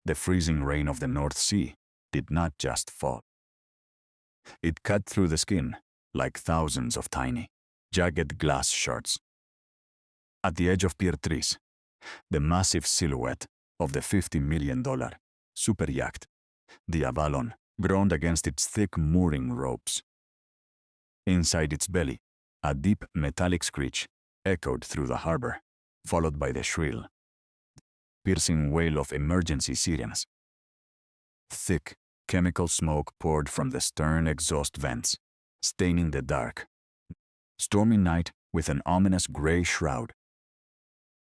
the freezing rain of the North Sea did not just fall. It cut through the skin like thousands of tiny, jagged glass shards. At the edge of Pier 3, the massive silhouette of the $50 million superyacht, the Avalon, groaned against its thick mooring ropes. Inside its belly, a deep metallic screech echoed through the harbor, followed by the shrill, piercing wail of emergency sirens. Thick, chemical smoke poured from the stern exhaust vents, staining the dark, stormy night with an ominous gray shroud.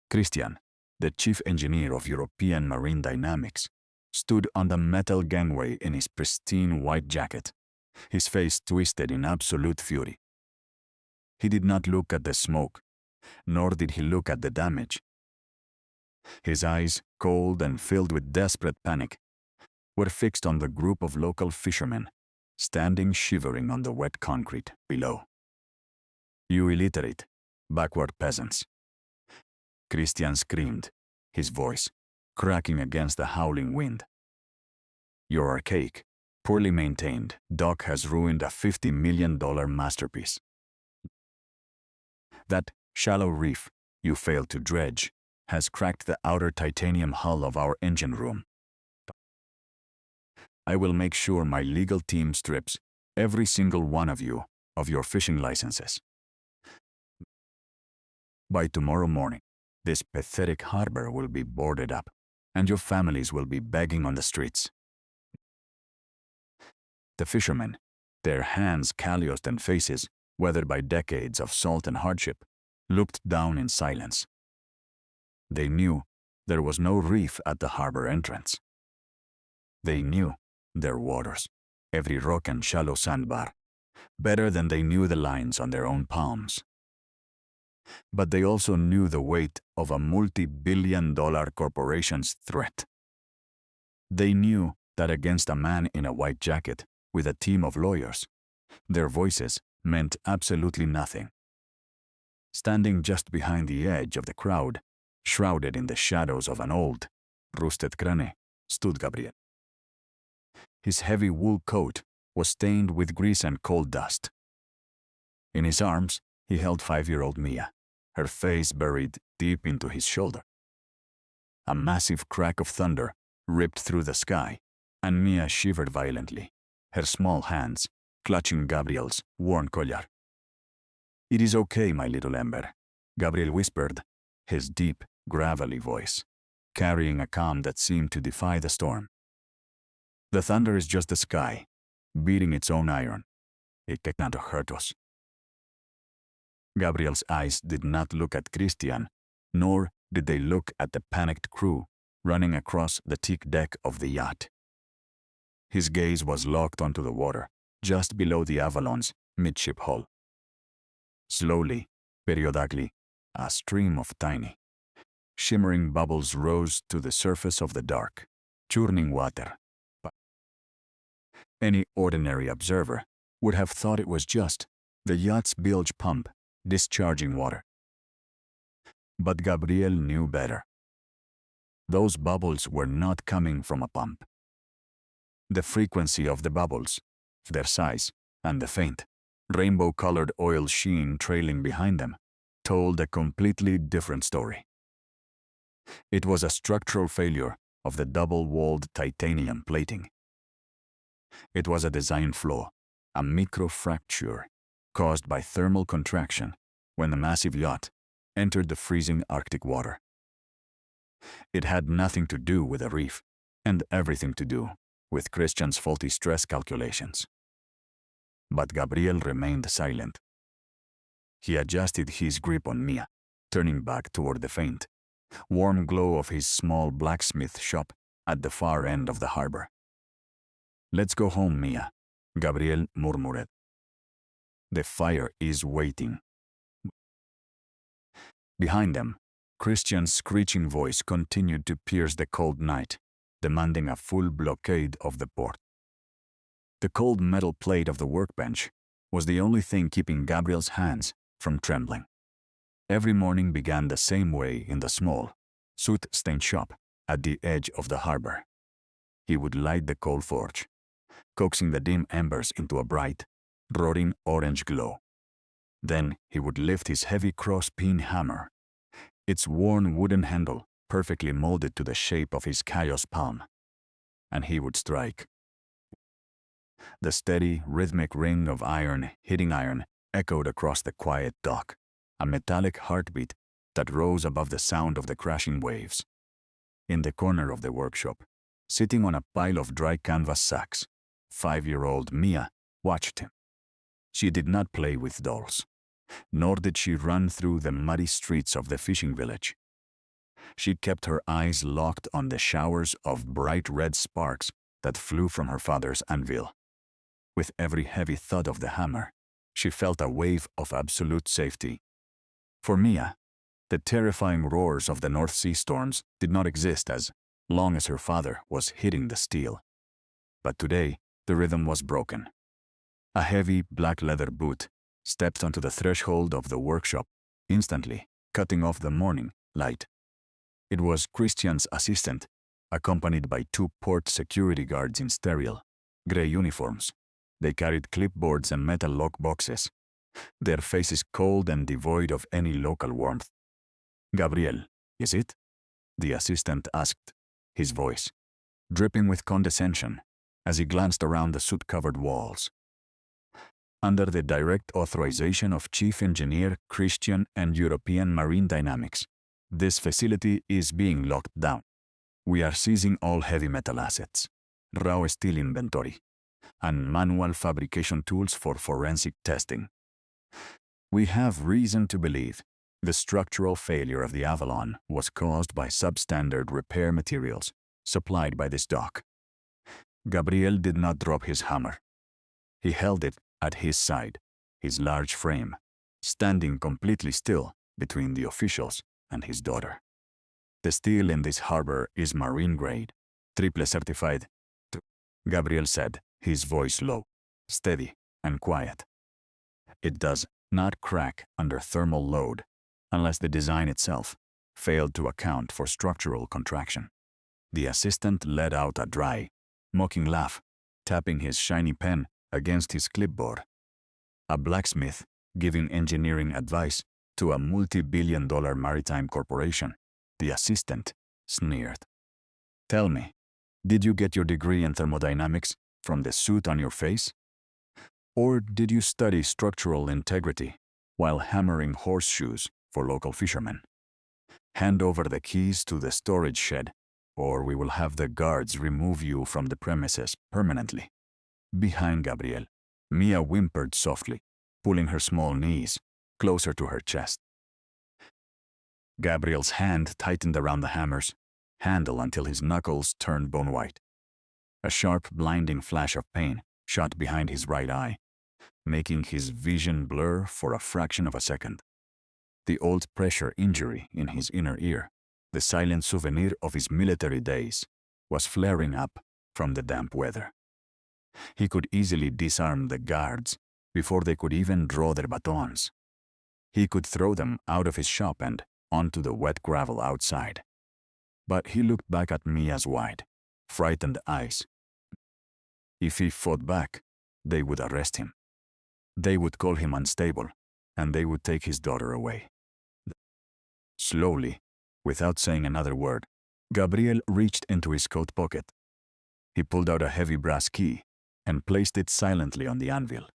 Christian, the chief engineer of European Marine Dynamics, stood on the metal gangway in his pristine white jacket, his face twisted in absolute fury. He did not look at the smoke, nor did he look at the damage. His eyes, cold and filled with desperate panic, were fixed on the group of local fishermen standing shivering on the wet concrete below. "You illiterate, backward peasants," Christian screamed, his voice cracking against the howling wind. "Your archaic, poorly maintained dock has ruined a $50 million masterpiece. That shallow reef you failed to dredge has cracked the outer titanium hull of our engine room. I will make sure my legal team strips every single one of you of your fishing licenses. By tomorrow morning, this pathetic harbor will be boarded up, and your families will be begging on the streets." The fishermen, their hands calloused and faces weathered by decades of salt and hardship, looked down in silence. They knew there was no reef at the harbor entrance. They knew their waters, every rock and shallow sandbar, better than they knew the lines on their own palms. But they also knew the weight of a multi-billion-dollar corporation's threat. They knew that against a man in a white jacket with a team of lawyers, their voices meant absolutely nothing. Standing just behind the edge of the crowd, shrouded in the shadows of an old, rusted crane, stood Gabriel. His heavy wool coat was stained with grease and coal dust. In his arms, he held 5-year-old Mia, her face buried deep into his shoulder. A massive crack of thunder ripped through the sky, and Mia shivered violently, her small hands clutching Gabriel's worn collar. "It is okay, my little Ember," Gabriel whispered, his deep, gravelly voice carrying a calm that seemed to defy the storm. "The thunder is just the sky, beating its own iron. It cannot hurt us." Gabriel's eyes did not look at Christian, nor did they look at the panicked crew running across the teak deck of the yacht. His gaze was locked onto the water, just below the Avalon's midship hull. Slowly, periodically, a stream of tiny, shimmering bubbles rose to the surface of the dark, churning water. Any ordinary observer would have thought it was just the yacht's bilge pump discharging water. But Gabriel knew better. Those bubbles were not coming from a pump. The frequency of the bubbles, their size, and the faint, rainbow-colored oil sheen trailing behind them told a completely different story. It was a structural failure of the double-walled titanium plating. It was a design flaw, a microfracture caused by thermal contraction when the massive yacht entered the freezing Arctic water. It had nothing to do with a reef, and everything to do with Christian's faulty stress calculations. But Gabriel remained silent. He adjusted his grip on Mia, turning back toward the faint, warm glow of his small blacksmith shop at the far end of the harbor. "Let's go home, Mia," Gabriel murmured. "The fire is waiting." Behind them, Christian's screeching voice continued to pierce the cold night, demanding a full blockade of the port. The cold metal plate of the workbench was the only thing keeping Gabriel's hands from trembling. Every morning began the same way in the small, soot-stained shop at the edge of the harbor. He would light the coal forge, coaxing the dim embers into a bright, roaring orange glow. Then he would lift his heavy cross-peen hammer, its worn wooden handle perfectly molded to the shape of his callous palm, and he would strike. The steady, rhythmic ring of iron hitting iron echoed across the quiet dock, a metallic heartbeat that rose above the sound of the crashing waves. In the corner of the workshop, sitting on a pile of dry canvas sacks, 5-year-old Mia watched him. She did not play with dolls, nor did she run through the muddy streets of the fishing village. She kept her eyes locked on the showers of bright red sparks that flew from her father's anvil. With every heavy thud of the hammer, she felt a wave of absolute safety. For Mia, the terrifying roars of the North Sea storms did not exist as long as her father was hitting the steel. But today, the rhythm was broken. A heavy black leather boot stepped onto the threshold of the workshop, instantly cutting off the morning light. It was Christian's assistant, accompanied by 2 port security guards in sterile, gray uniforms. They carried clipboards and metal lock boxes, their faces cold and devoid of any local warmth. "Gabriel, is it?" the assistant asked, his voice dripping with condescension as he glanced around the soot-covered walls. "Under the direct authorization of Chief Engineer Christian and European Marine Dynamics, this facility is being locked down. We are seizing all heavy metal assets, raw steel inventory, and manual fabrication tools for forensic testing. We have reason to believe the structural failure of the Avalon was caused by substandard repair materials supplied by this dock." Gabriel did not drop his hammer. He held it at his side, his large frame standing completely still between the officials and his daughter. "The steel in this harbor is marine grade, triple certified," Gabriel said, his voice low, steady, and quiet. "It does not crack under thermal load unless the design itself failed to account for structural contraction." The assistant let out a dry, mocking laugh, tapping his shiny pen against his clipboard. A blacksmith giving engineering advice to a multi-billion-dollar maritime corporation, the assistant sneered. "Tell me, did you get your degree in thermodynamics from the suit on your face? Or did you study structural integrity while hammering horseshoes for local fishermen? Hand over the keys to the storage shed, or we will have the guards remove you from the premises permanently." Behind Gabriel, Mia whimpered softly, pulling her small knees closer to her chest. Gabriel's hand tightened around the hammer's handle until his knuckles turned bone white. A sharp, blinding flash of pain shot behind his right eye, making his vision blur for a fraction of a second. The old pressure injury in his inner ear, the silent souvenir of his military days, was flaring up from the damp weather. He could easily disarm the guards before they could even draw their batons. He could throw them out of his shop and onto the wet gravel outside. But he looked back at Mia's wide, frightened eyes. If he fought back, they would arrest him. They would call him unstable, and they would take his daughter away. Slowly, without saying another word, Gabriel reached into his coat pocket. He pulled out a heavy brass key and placed it silently on the anvil.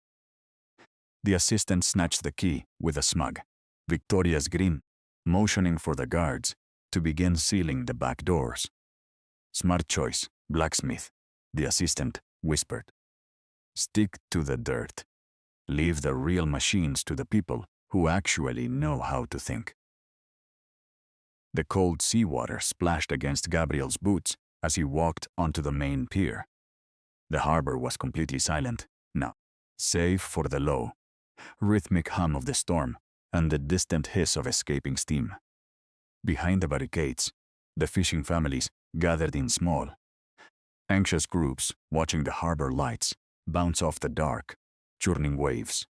The assistant snatched the key with a smug, victorious grin, motioning for the guards to begin sealing the back doors. "Smart choice, blacksmith," the assistant whispered. "Stick to the dirt. Leave the real machines to the people who actually know how to think." The cold seawater splashed against Gabriel's boots as he walked onto the main pier. The harbor was completely silent now, save for the low, rhythmic hum of the storm and the distant hiss of escaping steam. Behind the barricades, the fishing families gathered in small, anxious groups watching the harbor lights bounce off the dark, churning waves.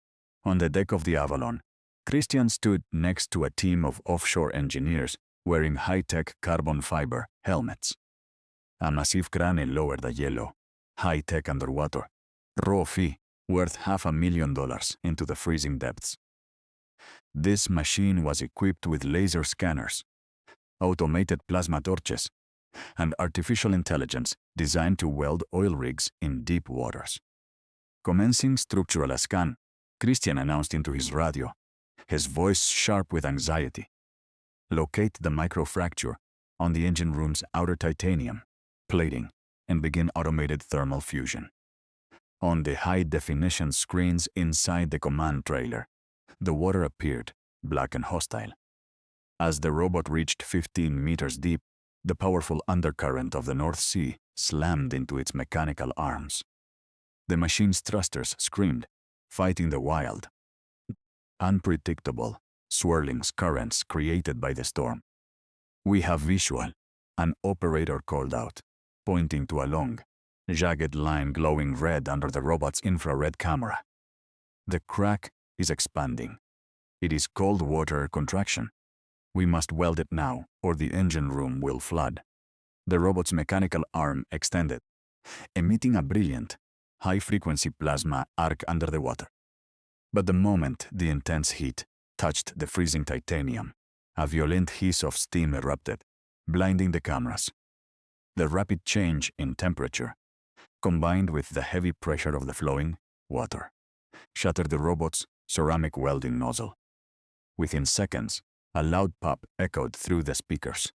On the deck of the Avalon, Christian stood next to a team of offshore engineers wearing high-tech carbon fiber helmets. A massive crane lowered a yellow, high-tech underwater, raw fee worth $500,000 into the freezing depths. This machine was equipped with laser scanners, automated plasma torches, and artificial intelligence designed to weld oil rigs in deep waters. Commencing structural scan, Christian announced into his radio, his voice sharp with anxiety. Locate the microfracture on the engine room's outer titanium plating and begin automated thermal fusion. On the high-definition screens inside the command trailer, the water appeared, black and hostile. As the robot reached 15 meters deep, the powerful undercurrent of the North Sea slammed into its mechanical arms. The machine's thrusters screamed, fighting the wild, unpredictable, swirling currents created by the storm. "We have visual," an operator called out, pointing to a long, jagged line glowing red under the robot's infrared camera. "The crack is expanding. It is cold water contraction. We must weld it now, or the engine room will flood." The robot's mechanical arm extended, emitting a brilliant, high-frequency plasma arc under the water. But the moment the intense heat touched the freezing titanium, a violent hiss of steam erupted, blinding the cameras. The rapid change in temperature, combined with the heavy pressure of the flowing water, shattered the robot's ceramic welding nozzle. Within seconds, a loud pop echoed through the speakers.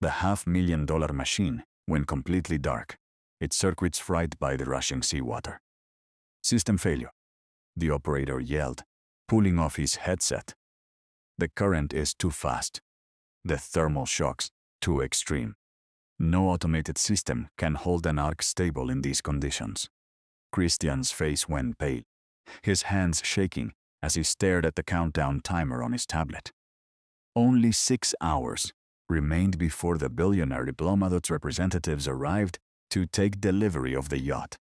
The $500,000 machine went completely dark, its circuits fried by the rushing seawater. "System failure," the operator yelled, pulling off his headset. "The current is too fast. The thermal shocks too extreme. No automated system can hold an arc stable in these conditions." Christian's face went pale, his hands shaking as he stared at the countdown timer on his tablet. Only 6 hours remained before the billionaire Diplomadot's representatives arrived to take delivery of the yacht.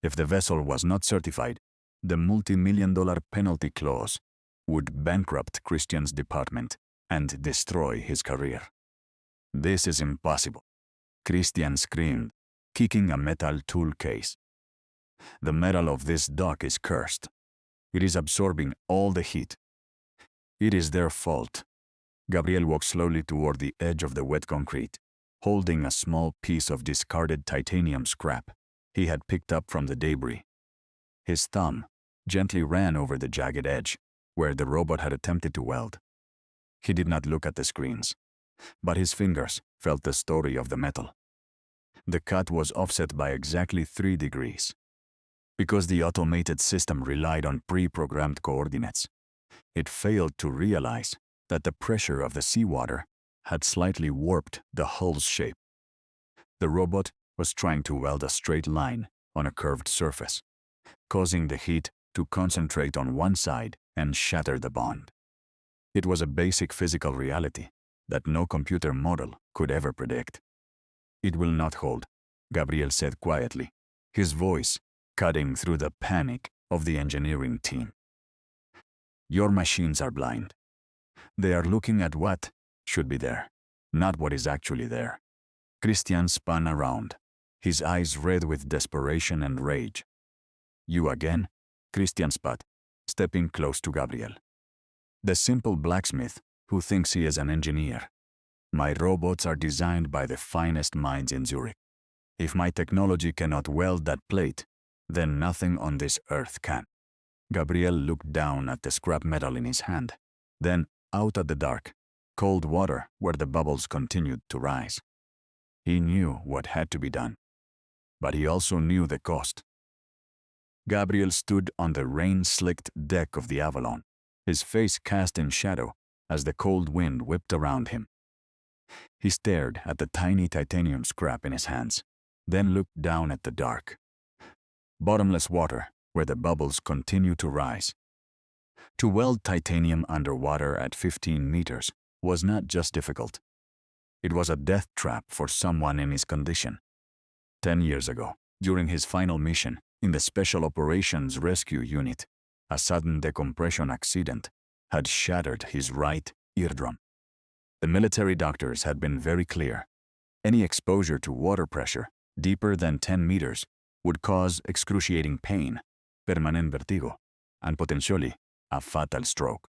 If the vessel was not certified, the multi-million-dollar penalty clause would bankrupt Christian's department and destroy his career. "This is impossible," Christian screamed, kicking a metal tool case. "The metal of this dock is cursed. It is absorbing all the heat. It is their fault." Gabriel walked slowly toward the edge of the wet concrete, holding a small piece of discarded titanium scrap he had picked up from the debris. His thumb gently ran over the jagged edge where the robot had attempted to weld. He did not look at the screens, but his fingers felt the story of the metal. The cut was offset by exactly 3 degrees. Because the automated system relied on pre-programmed coordinates, it failed to realize that the pressure of the seawater had slightly warped the hull's shape. The robot was trying to weld a straight line on a curved surface, causing the heat to concentrate on one side and shatter the bond. It was a basic physical reality that no computer model could ever predict. "It will not hold," Gabriel said quietly, his voice cutting through the panic of the engineering team. "Your machines are blind. They are looking at what should be there, not what is actually there." Christian spun around, his eyes red with desperation and rage. "You again?" Christian spat, stepping close to Gabriel. "The simple blacksmith who thinks he is an engineer. My robots are designed by the finest minds in Zurich. If my technology cannot weld that plate, then nothing on this earth can." Gabriel looked down at the scrap metal in his hand, then out at the dark, cold water where the bubbles continued to rise. He knew what had to be done, but he also knew the cost. Gabriel stood on the rain-slicked deck of the Avalon, his face cast in shadow as the cold wind whipped around him. He stared at the tiny titanium scrap in his hands, then looked down at the dark, bottomless water where the bubbles continued to rise. To weld titanium underwater at 15 meters was not just difficult. It was a death trap for someone in his condition. 10 years ago, during his final mission in the Special Operations Rescue Unit, a sudden decompression accident had shattered his right eardrum. The military doctors had been very clear. Any exposure to water pressure deeper than 10 meters would cause excruciating pain, permanent vertigo, and potentially a fatal stroke.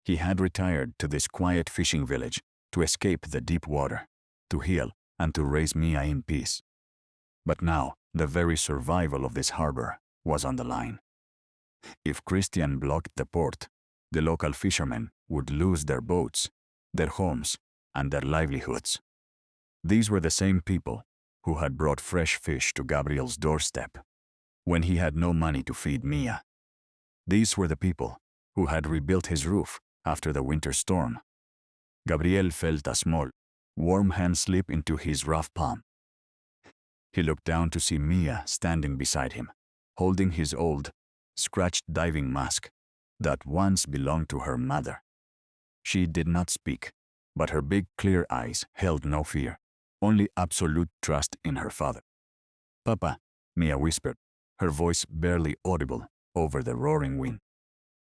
He had retired to this quiet fishing village to escape the deep water, to heal, and to raise Mia in peace. But now, the very survival of this harbor was on the line. If Christian blocked the port, the local fishermen would lose their boats, their homes, and their livelihoods. These were the same people who had brought fresh fish to Gabriel's doorstep when he had no money to feed Mia. These were the people who had rebuilt his roof after the winter storm. Gabriel felt a small, warm hand slip into his rough palm. He looked down to see Mia standing beside him, holding his old, scratched diving mask that once belonged to her mother. She did not speak, but her big, clear eyes held no fear, only absolute trust in her father. "Papa," Mia whispered, her voice barely audible over the roaring wind.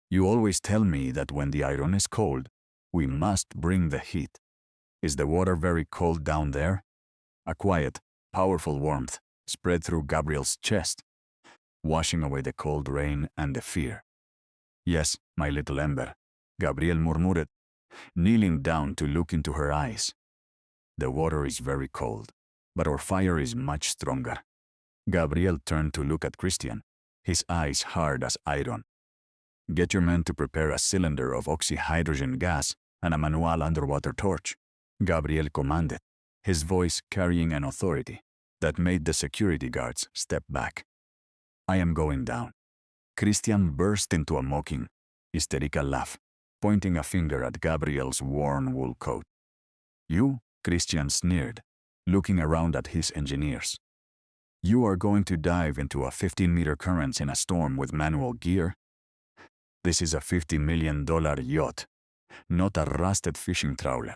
"You always tell me that when the iron is cold, we must bring the heat. Is the water very cold down there?" A quiet, powerful warmth spread through Gabriel's chest, washing away the cold rain and the fear. "Yes, my little Ember," Gabriel murmured, kneeling down to look into her eyes. "The water is very cold, but our fire is much stronger." Gabriel turned to look at Christian, his eyes hard as iron. "Get your men to prepare a cylinder of oxyhydrogen gas and a manual underwater torch," Gabriel commanded, his voice carrying an authority that made the security guards step back. "I am going down." Christian burst into a mocking, hysterical laugh, pointing a finger at Gabriel's worn wool coat. "You?" Christian sneered, looking around at his engineers. "You are going to dive into a 15-meter currents in a storm with manual gear? This is a $50 million yacht, not a rusted fishing trawler.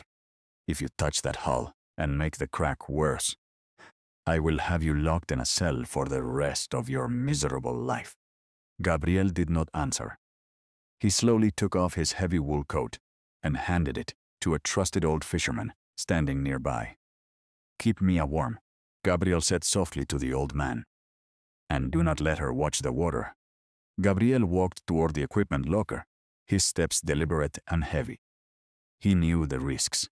If you touch that hull and make the crack worse, I will have you locked in a cell for the rest of your miserable life." Gabriel did not answer. He slowly took off his heavy wool coat and handed it to a trusted old fisherman standing nearby. "Keep Mia warm," Gabriel said softly to the old man. "And do not let her watch the water." Gabriel walked toward the equipment locker, his steps deliberate and heavy. He knew the risks.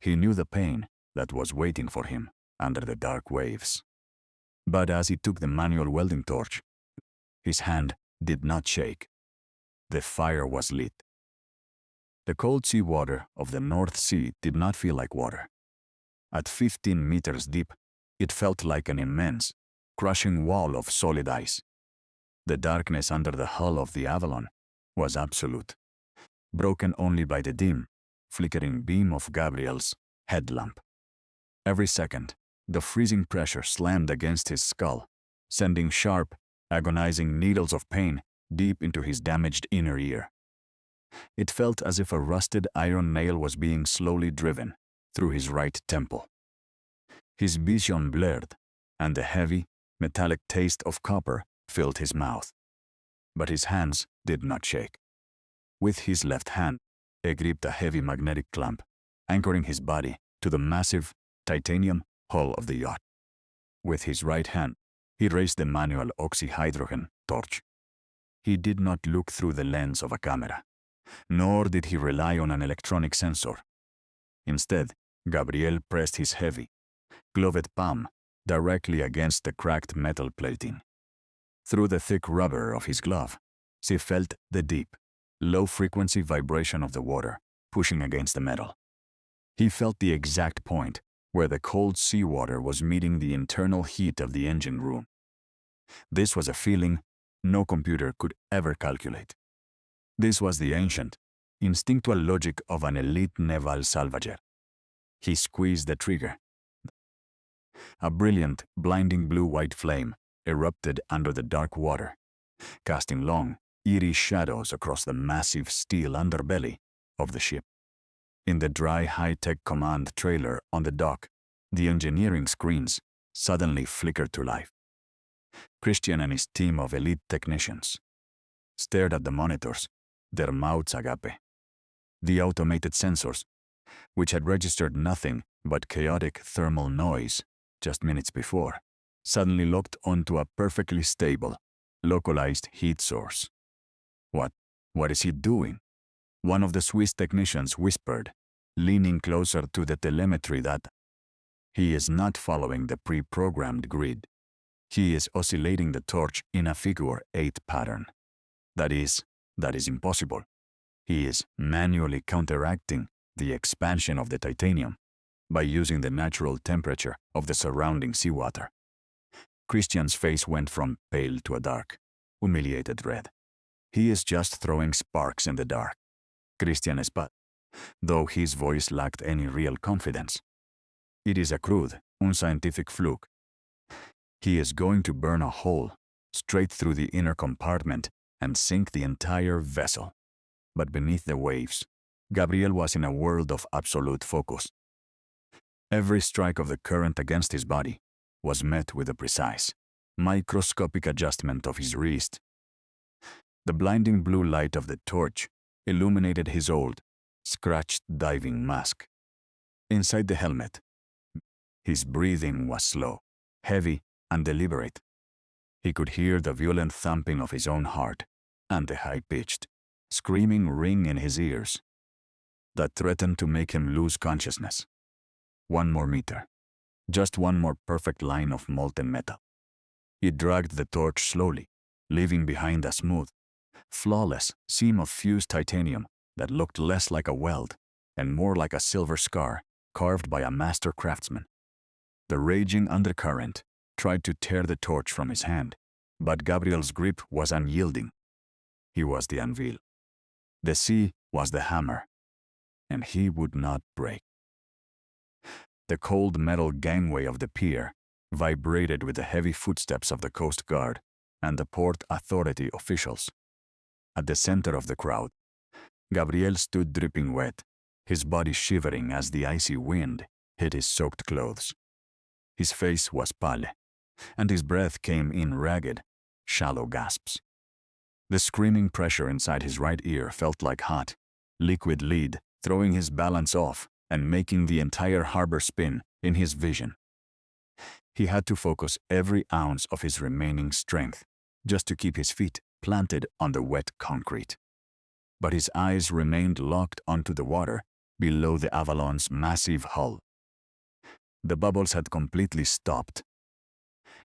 He knew the pain that was waiting for him under the dark waves. But as he took the manual welding torch, his hand did not shake. The fire was lit. The cold sea water of the North Sea did not feel like water. At 15 meters deep, it felt like an immense, crushing wall of solid ice. The darkness under the hull of the Avalon was absolute, broken only by the dim, flickering beam of Gabriel's headlamp. Every second, the freezing pressure slammed against his skull, sending sharp, agonizing needles of pain deep into his damaged inner ear. It felt as if a rusted iron nail was being slowly driven through his right temple. His vision blurred, and the heavy, metallic taste of copper filled his mouth. But his hands did not shake. With his left hand, he gripped a heavy magnetic clamp, anchoring his body to the massive, titanium hull of the yacht. With his right hand, he raised the manual oxyhydrogen torch. He did not look through the lens of a camera, nor did he rely on an electronic sensor. Instead, Gabriel pressed his heavy, gloved palm directly against the cracked metal plating. Through the thick rubber of his glove, he felt the deep, low-frequency vibration of the water pushing against the metal. He felt the exact point where the cold seawater was meeting the internal heat of the engine room. This was a feeling no computer could ever calculate. This was the ancient, instinctual logic of an elite naval salvager. He squeezed the trigger. A brilliant, blinding blue-white flame erupted under the dark water, casting long, eerie shadows across the massive steel underbelly of the ship. In the dry, high-tech command trailer on the dock, the engineering screens suddenly flickered to life. Christian and his team of elite technicians stared at the monitors, their mouths agape. The automated sensors, which had registered nothing but chaotic thermal noise, just minutes before, suddenly locked onto a perfectly stable, localized heat source. What is he doing? One of the Swiss technicians whispered, leaning closer to the telemetry that he is not following the pre-programmed grid. He is oscillating the torch in a figure 8 pattern. That is impossible. He is manually counteracting the expansion of the titanium by using the natural temperature of the surrounding seawater. Christian's face went from pale to a dark, humiliated red. He is just throwing sparks in the dark. Christian spat, though his voice lacked any real confidence. It is a crude, unscientific fluke. He is going to burn a hole straight through the inner compartment and sink the entire vessel. But beneath the waves, Gabriel was in a world of absolute focus. Every strike of the current against his body was met with a precise, microscopic adjustment of his wrist. The blinding blue light of the torch illuminated his old, scratched diving mask. Inside the helmet, his breathing was slow, heavy, and deliberate. He could hear the violent thumping of his own heart and the high-pitched, screaming ring in his ears that threatened to make him lose consciousness. One more meter. Just one more perfect line of molten metal. He dragged the torch slowly, leaving behind a smooth, flawless seam of fused titanium that looked less like a weld and more like a silver scar carved by a master craftsman. The raging undercurrent tried to tear the torch from his hand, but Gabriel's grip was unyielding. He was the anvil. The sea was the hammer, and he would not break. The cold metal gangway of the pier vibrated with the heavy footsteps of the Coast Guard and the Port Authority officials. At the center of the crowd, Gabriel stood dripping wet, his body shivering as the icy wind hit his soaked clothes. His face was pale, and his breath came in ragged, shallow gasps. The screaming pressure inside his right ear felt like hot, liquid lead, throwing his balance off and making the entire harbor spin in his vision. He had to focus every ounce of his remaining strength just to keep his feet planted on the wet concrete. But his eyes remained locked onto the water below the Avalon's massive hull. The bubbles had completely stopped.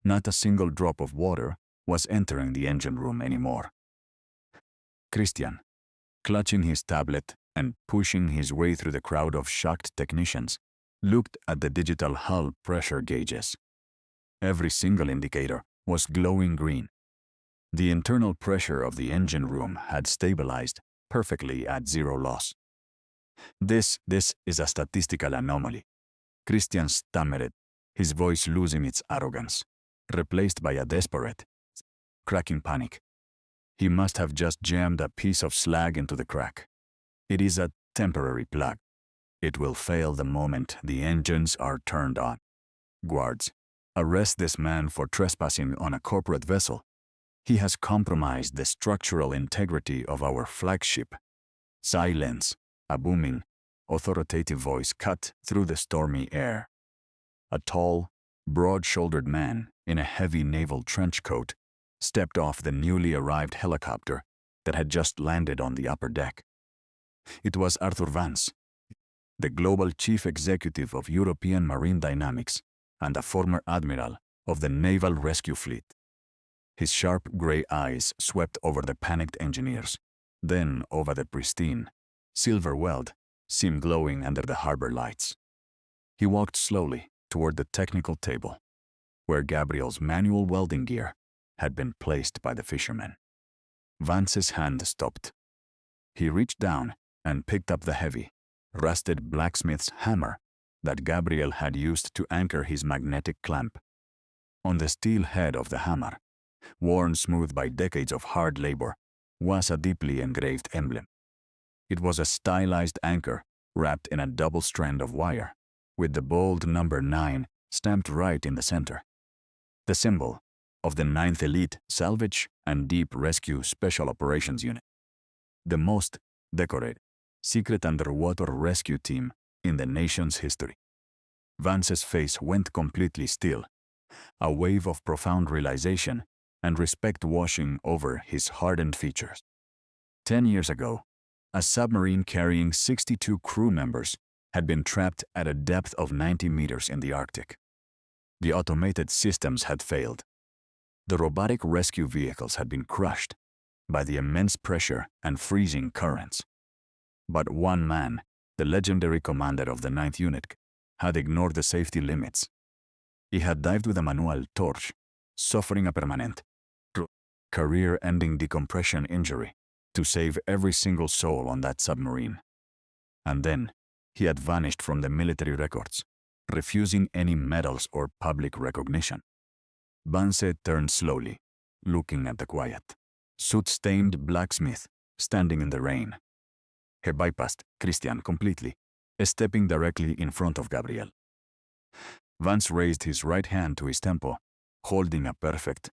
Not a single drop of water was entering the engine room anymore. Christian, clutching his tablet and pushing his way through the crowd of shocked technicians, looked at the digital hull pressure gauges. Every single indicator was glowing green. The internal pressure of the engine room had stabilized perfectly at zero loss. This is a statistical anomaly, Christian stammered, his voice losing its arrogance, replaced by a desperate, cracking panic. He must have just jammed a piece of slag into the crack. It is a temporary plug. It will fail the moment the engines are turned on. Guards, arrest this man for trespassing on a corporate vessel. He has compromised the structural integrity of our flagship. Silence, a booming, authoritative voice cut through the stormy air. A tall, broad-shouldered man in a heavy naval trench coat stepped off the newly arrived helicopter that had just landed on the upper deck. It was Arthur Vance, the global chief executive of European Marine Dynamics and a former admiral of the Naval Rescue Fleet. His sharp gray eyes swept over the panicked engineers, then over the pristine, silver-weld seam glowing under the harbor lights. He walked slowly toward the technical table, where Gabriel's manual welding gear had been placed by the fishermen. Vance's hand stopped. He reached down and picked up the heavy, rusted blacksmith's hammer that Gabriel had used to anchor his magnetic clamp. On the steel head of the hammer, worn smooth by decades of hard labor, was a deeply engraved emblem. It was a stylized anchor wrapped in a double strand of wire, with the bold number 9 stamped right in the center. The symbol of the 9th Elite Salvage and Deep Rescue Special Operations Unit, the most decorated, secret underwater rescue team in the nation's history. Vance's face went completely still, a wave of profound realization and respect washing over his hardened features. 10 years ago, a submarine carrying 62 crew members had been trapped at a depth of 90 meters in the Arctic. The automated systems had failed. The robotic rescue vehicles had been crushed by the immense pressure and freezing currents. But one man, the legendary commander of the 9th Unit, had ignored the safety limits. He had dived with a manual torch, suffering a permanent, career-ending decompression injury to save every single soul on that submarine. And then, he had vanished from the military records, refusing any medals or public recognition. Vance turned slowly, looking at the quiet, soot-stained blacksmith standing in the rain. He bypassed Christian completely, stepping directly in front of Gabriel. Vance raised his right hand to his temple, holding a perfect,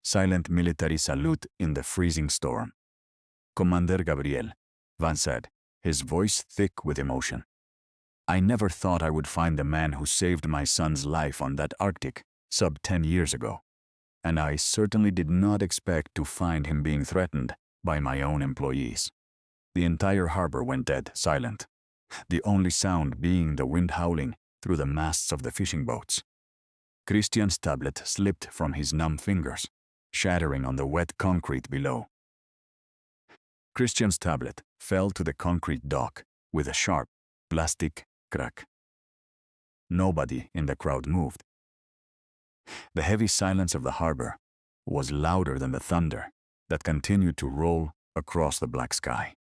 silent military salute in the freezing storm. "Commander Gabriel," Vance said, his voice thick with emotion. "I never thought I would find the man who saved my son's life on that Arctic sub 10 years ago. And I certainly did not expect to find him being threatened by my own employees." The entire harbor went dead silent, the only sound being the wind howling through the masts of the fishing boats. Christian's tablet slipped from his numb fingers, shattering on the wet concrete below. Christian's tablet fell to the concrete dock with a sharp, plastic crack. Nobody in the crowd moved. The heavy silence of the harbor was louder than the thunder that continued to roll across the black sky.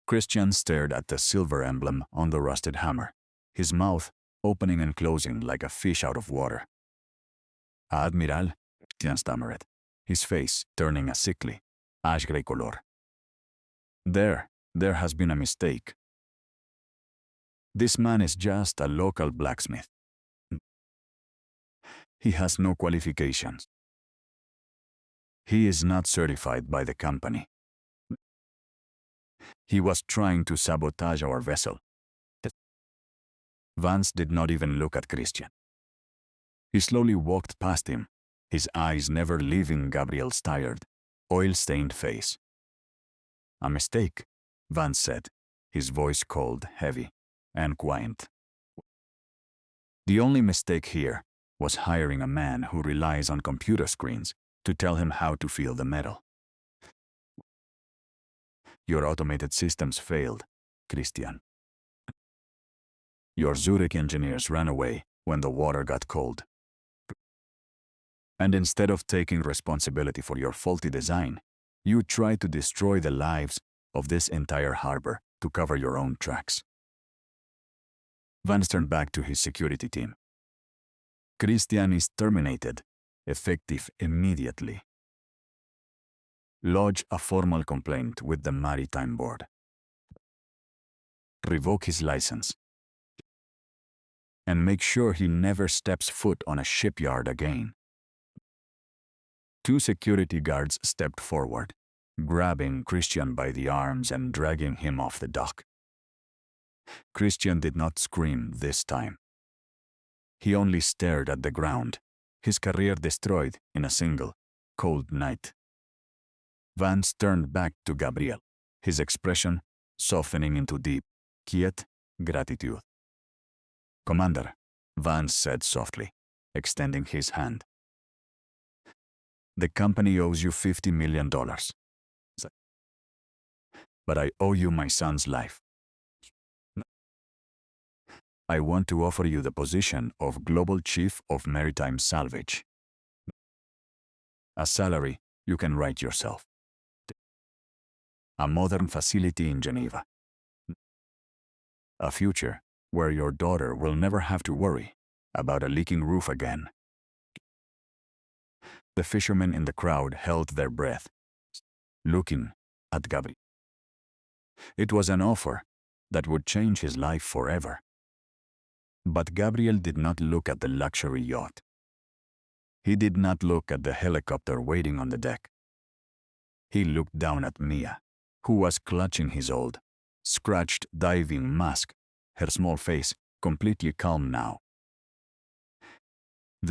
Christian stared at the silver emblem on the rusted hammer, his mouth opening and closing like a fish out of water. "Admiral," Christian stammered, his face turning a sickly, ash-gray color. There has been a mistake. This man is just a local blacksmith. He has no qualifications. He is not certified by the company. He was trying to sabotage our vessel." Vance did not even look at Christian. He slowly walked past him, his eyes never leaving Gabriel's tired, oil-stained face. "A mistake," Vance said, his voice cold, heavy, and quiet. "The only mistake here was hiring a man who relies on computer screens to tell him how to feel the metal. Your automated systems failed, Christian. Your Zurich engineers ran away when the water got cold. And instead of taking responsibility for your faulty design, you tried to destroy the lives of this entire harbor to cover your own tracks." Vance turned back to his security team. "Christian is terminated, effective immediately. Lodge a formal complaint with the Maritime Board. Revoke his license. And make sure he never steps foot on a shipyard again." 2 security guards stepped forward, grabbing Christian by the arms and dragging him off the dock. Christian did not scream this time. He only stared at the ground, his career destroyed in a single, cold night. Vance turned back to Gabriel, his expression softening into deep, quiet gratitude. "Commander," Vance said softly, extending his hand. "The company owes you $50 million. But I owe you my son's life. I want to offer you the position of Global Chief of Maritime Salvage. A salary you can write yourself. A modern facility in Geneva. A future where your daughter will never have to worry about a leaking roof again." The fishermen in the crowd held their breath, looking at Gabriel. It was an offer that would change his life forever. But Gabriel did not look at the luxury yacht. He did not look at the helicopter waiting on the deck. He looked down at Mia, who was clutching his old, scratched diving mask, her small face completely calm now.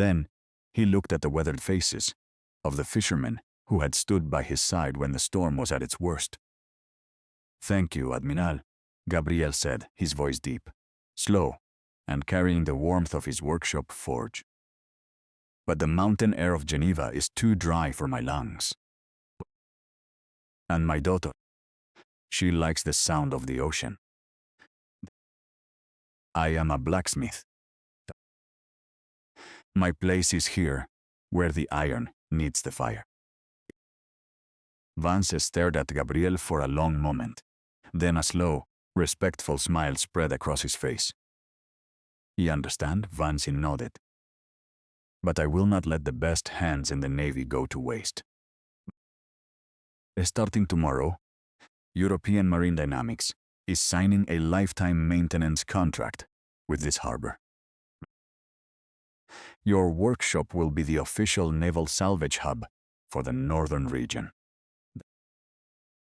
Then he looked at the weathered faces of the fishermen who had stood by his side when the storm was at its worst. "Thank you, Admiral," Gabriel said, his voice deep, slow, and carrying the warmth of his workshop forge. "But the mountain air of Geneva is too dry for my lungs. And my daughter, she likes the sound of the ocean. I am a blacksmith. My place is here, where the iron needs the fire." Vance stared at Gabriel for a long moment. Then a slow, respectful smile spread across his face. "You understand?" Vance nodded. "But I will not let the best hands in the Navy go to waste. Starting tomorrow, European Marine Dynamics is signing a lifetime maintenance contract with this harbor. Your workshop will be the official naval salvage hub for the northern region.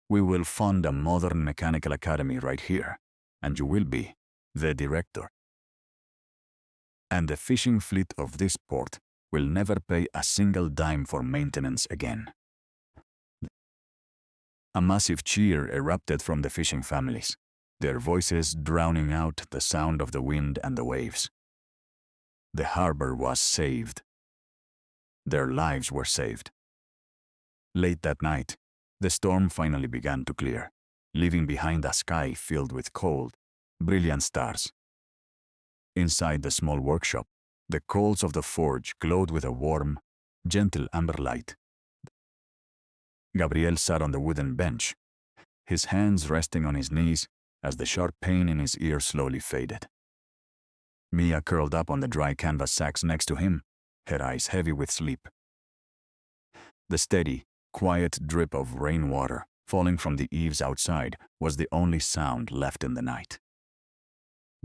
We will fund a modern mechanical academy right here, and you will be the director. And the fishing fleet of this port will never pay a single dime for maintenance again." A massive cheer erupted from the fishing families, their voices drowning out the sound of the wind and the waves. The harbor was saved. Their lives were saved. Late that night, the storm finally began to clear, leaving behind a sky filled with cold, brilliant stars. Inside the small workshop, the coals of the forge glowed with a warm, gentle amber light. Gabriel sat on the wooden bench, his hands resting on his knees as the sharp pain in his ear slowly faded. Mia curled up on the dry canvas sacks next to him, her eyes heavy with sleep. The steady, quiet drip of rainwater falling from the eaves outside was the only sound left in the night.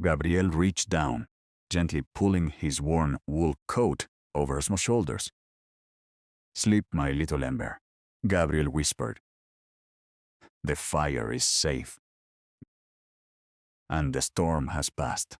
Gabriel reached down, gently pulling his worn wool coat over her small shoulders. "Sleep, my little Ember," Gabriel whispered. "The fire is safe, and the storm has passed."